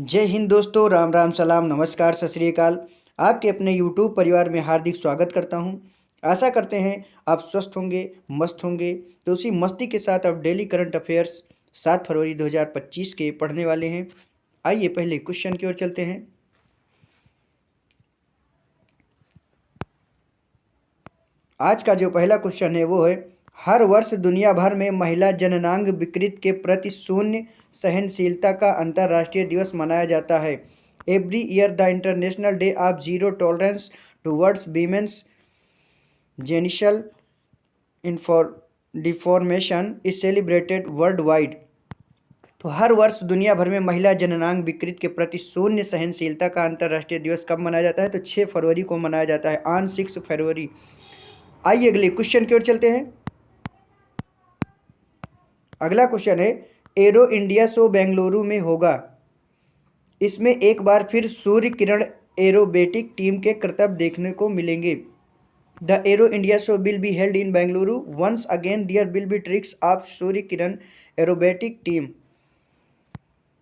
जय हिंद दोस्तों, राम राम, सलाम, नमस्कार, सत श्री अकाल। आपके अपने यूट्यूब परिवार में हार्दिक स्वागत करता हूं। आशा करते हैं आप स्वस्थ होंगे, मस्त होंगे। तो उसी मस्ती के साथ अब डेली करंट अफेयर्स 7 फरवरी 2025 के पढ़ने वाले हैं। आइए पहले क्वेश्चन की ओर चलते हैं। आज का जो पहला क्वेश्चन है वो है, हर वर्ष दुनिया भर में महिला जननांग विकृति के प्रति शून्य सहनशीलता का अंतर्राष्ट्रीय दिवस मनाया जाता है। Every year the international day of zero tolerance towards women's genital deformation is celebrated world wide. तो हर वर्ष दुनिया भर में महिला जननांग विकृति के प्रति शून्य सहनशीलता का अंतर्राष्ट्रीय दिवस कब मनाया जाता है? तो 6 फरवरी को मनाया जाता है, ऑन 6 फरवरी। आइए अगले क्वेश्चन की ओर चलते हैं। अगला क्वेश्चन है, एरो इंडिया शो बेंगलुरु में होगा। इसमें एक बार फिर सूर्य किरण एरोबेटिक टीम के करतब देखने को मिलेंगे। The Aero India show will be held in Bengaluru once again there will be tricks of Surya Kiran aerobatic team.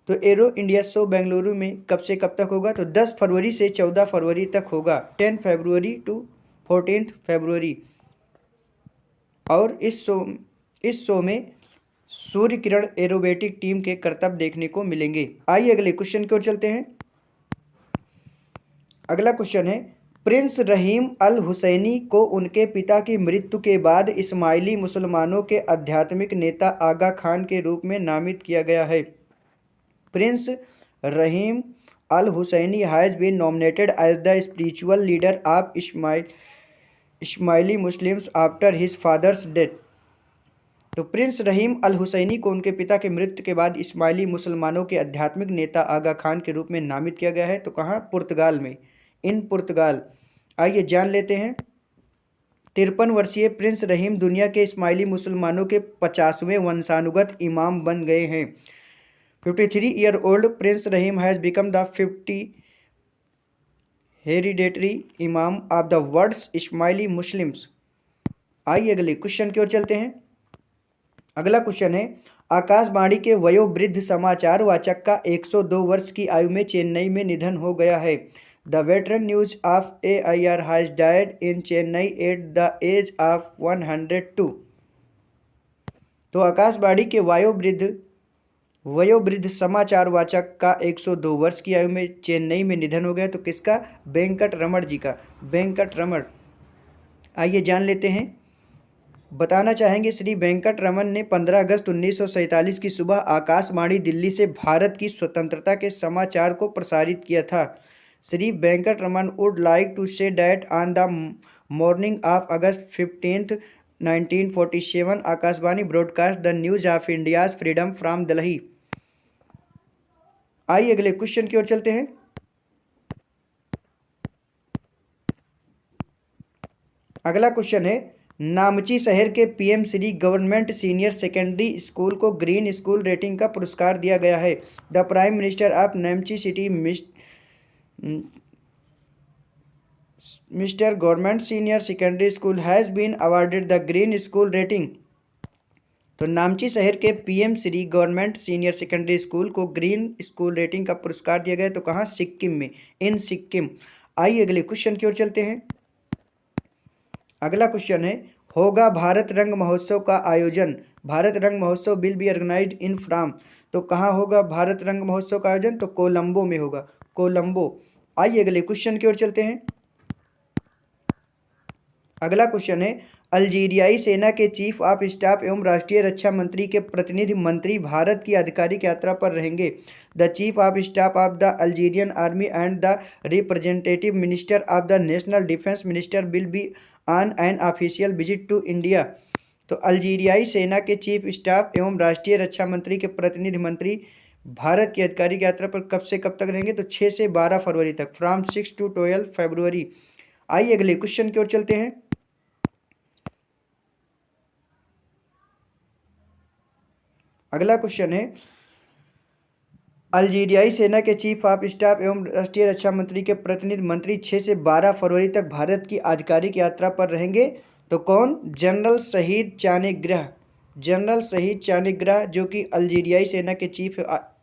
तो एरो इंडिया शो बेंगलुरु में कब से कब तक होगा? तो 10 फरवरी से 14 फरवरी तक होगा, 10 फरवरी टू 14 फरवरी। और इस शो में सूर्य किरण एरोबेटिक टीम के करतब देखने को मिलेंगे। आइए अगले क्वेश्चन की ओर चलते हैं। अगला क्वेश्चन है, प्रिंस रहीम अल हुसैनी को उनके पिता की मृत्यु के बाद इस्माइली मुसलमानों के आध्यात्मिक नेता आगा खान के रूप में नामित किया गया है। Prince Rahim Al Hussaini has been nominated as the spiritual leader of Ismaili Muslims after his father's death. तो प्रिंस रहीम अल हुसैनी को उनके पिता की मृत्यु के बाद इस्माइली मुसलमानों के आध्यात्मिक नेता आगा खान के रूप में नामित किया गया है। तो कहाँ? पुर्तगाल में, इन पुर्तगाल। आइए जान लेते हैं। 53 वर्षीय प्रिंस रहीम दुनिया के इस्माइली मुसलमानों के 50वें वंशानुगत इमाम बन गए हैं। 53 year old prince Rahim has become the 50 hereditary imam of the world's Ismaili Muslims. आइए अगले क्वेश्चन की ओर चलते हैं। अगला क्वेश्चन है, आकाशवाणी के वयोवृद्ध समाचार वाचक का 102 वर्ष की आयु में चेन्नई में निधन हो गया है। The veteran news of AIR has died in Chennai at the age of 102। तो आकाशवाणी के वयोवृद्ध समाचार वाचक का 102 वर्ष की आयु में चेन्नई में निधन हो गया। तो किसका? वेंकट रमण जी का, वेंकट रमण। आइए जान लेते हैं। बताना चाहेंगे, श्री वेंकट रमन ने 15 अगस्त 1947 की सुबह आकाशवाणी दिल्ली से भारत की स्वतंत्रता के समाचार को प्रसारित किया था। Shri Venkat Raman would like to say that on the morning of August 15, 1947 Akashvani broadcast the news of India's freedom from Delhi. आइए अगले क्वेश्चन की ओर चलते हैं। अगला क्वेश्चन है, नामची शहर के PM Shri government senior secondary school को ग्रीन स्कूल रेटिंग का पुरस्कार दिया गया है। The prime minister of Namchi city mister government senior secondary school has been awarded the green school rating. तो नामची शहर के PM Shri government senior secondary school को ग्रीन स्कूल रेटिंग का पुरस्कार दिया गया। तो कहाँ? सिक्किम में, इन सिक्किम। आइए अगले क्वेश्चन की ओर चलते हैं। अगला क्वेश्चन है, होगा भारत रंग महोत्सव का आयोजन। Bharat Rang Mahotsav will be organised in from. तो कहाँ होगा भारत रंग महोत्सव का आयोजन? तो कोलंबो में होगा, कोलंबो। आइए अगले क्वेश्चन की ओर चलते हैं। अगला क्वेश्चन है, अल्जीरियाई सेना के चीफ ऑफ स्टाफ एवं राष्ट्रीय रक्षा मंत्री के प्रतिनिधि मंत्री भारत की आधिकारिक यात्रा पर रहेंगे। The chief of staff of the Algerian army and the representative minister of the national defence minister will be on an official visit to India. तो अल्जीरियाई सेना के चीफ स्टाफ एवं राष्ट्रीय रक्षा मंत्री के प्रतिनिधि मंत्री भारत की आधिकारिक यात्रा पर कब से कब तक रहेंगे? तो 6 से 12 फरवरी तक, फ्रॉम 6 to 12 फरवरी। आइए अगले क्वेश्चन की ओर चलते हैं। अगला क्वेश्चन है, अल्जीरियाई सेना के चीफ ऑफ स्टाफ एवं राष्ट्रीय रक्षा मंत्री के प्रतिनिधि मंत्री 6 से 12 फरवरी तक भारत की आधिकारिक यात्रा पर रहेंगे। तो कौन? जनरल शहीद चानेग्रह, जनरल शहीद चानेग्रह, जो कि अल्जीरियाई सेना के चीफ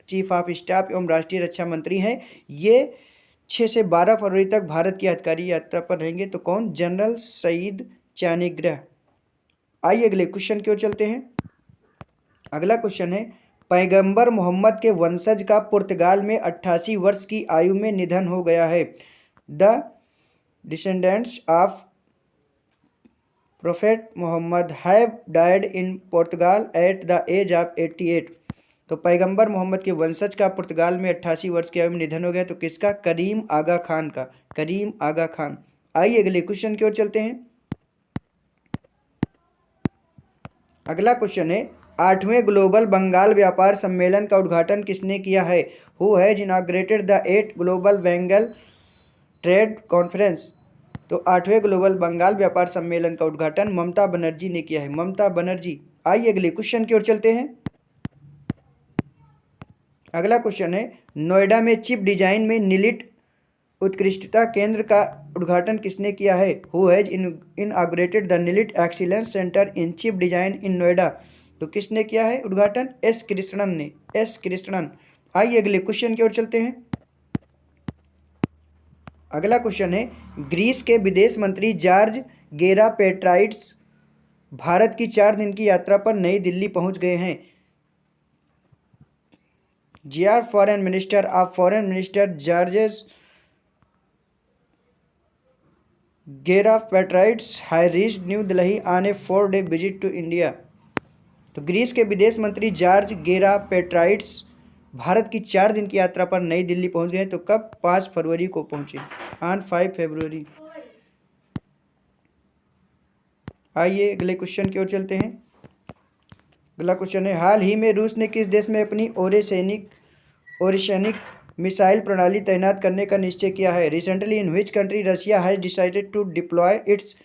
चीफ ऑफ स्टाफ एवं राष्ट्रीय रक्षा मंत्री हैं। ये 6 से 12 फरवरी तक भारत की अधिकारी यात्रा पर रहेंगे। तो कौन? जनरल सईद चानीग्रह। आइए अगले क्वेश्चन की ओर चलते हैं। अगला क्वेश्चन है, पैगंबर मोहम्मद के वंशज का पुर्तगाल में 88 वर्ष की आयु में निधन हो गया है। The descendants of prophet Muhammad have died in Portugal at the age of 88। तो पैगंबर मोहम्मद के वंशज का पुर्तगाल में 88 वर्ष की आयु में निधन हो गया। तो किसका? करीम आगा खान का। करीम आगा खान। आइए अगले क्वेश्चन की ओर चलते हैं। अगला क्वेश्चन है, 8वें ग्लोबल बंगाल व्यापार सम्मेलन का उद्घाटन किसने किया है? Who has inaugurated the 8th global Bengal trade conference. तो 8वें ग्लोबल बंगाल व्यापार सम्मेलन का उद्घाटन ममता बनर्जी ने किया है। ममता बनर्जी। आइए अगले क्वेश्चन की ओर चलते हैं। अगला क्वेश्चन है, नोएडा में चिप डिजाइन में निलिट उत्कृष्टता केंद्र का उद्घाटन किसने किया है? Who has inaugurated the NIELIT excellence centre in chip design in Noida. तो किसने किया है उद्घाटन? एस कृष्णन ने। एस कृष्णन। आइए अगले क्वेश्चन की ओर चलते हैं। अगला क्वेश्चन है, ग्रीस के विदेश मंत्री जॉर्ज गेरापेट्राइट्स भारत की 4 दिन की यात्रा पर नई दिल्ली पहुंच गए हैं। GR foreign minister Georges Gerapetritis have reached new Delhi on a 4-day visit to India. तो ग्रीस के विदेश मंत्री जॉर्ज गेरापेट्राइट्स भारत की 4 दिन की यात्रा पर नई दिल्ली पहुंच गए। तो कब? 5 फरवरी को पहुंचे। ऑन 5 फरवरी। आइए अगले क्वेश्चन की ओर चलते हैं। अगला क्वेश्चन है, हाल ही में रूस ने किस देश में अपनी ओरेशनिक मिसाइल प्रणाली तैनात करने का निश्चय किया है? Recently in which country Russia has decided to deploy its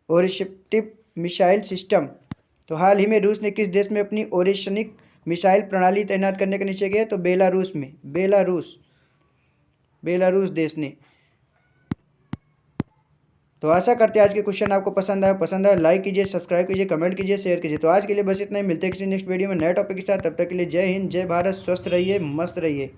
Oreshnik missile system. तो हाल ही में रूस ने किस देश में अपनी ओरेशनिक मिसाइल प्रणाली तैनात करने का निश्चय किया? तो बेलारूस में। बेलारूस देश ने। तो आशा करते हैं आज के क्वेश्चन आपको पसंद आया लाइक कीजिए, सब्सक्राइब कीजिए, कमेंट कीजिए, शेयर कीजिए। तो आज के लिए बस इतना ही। मिलते हैं किसी नेक्स्ट वीडियो में नए टॉपिक के साथ। तब तक के लिए जय हिंद, जय भारत। स्वस्थ रहिए, मस्त रहिए।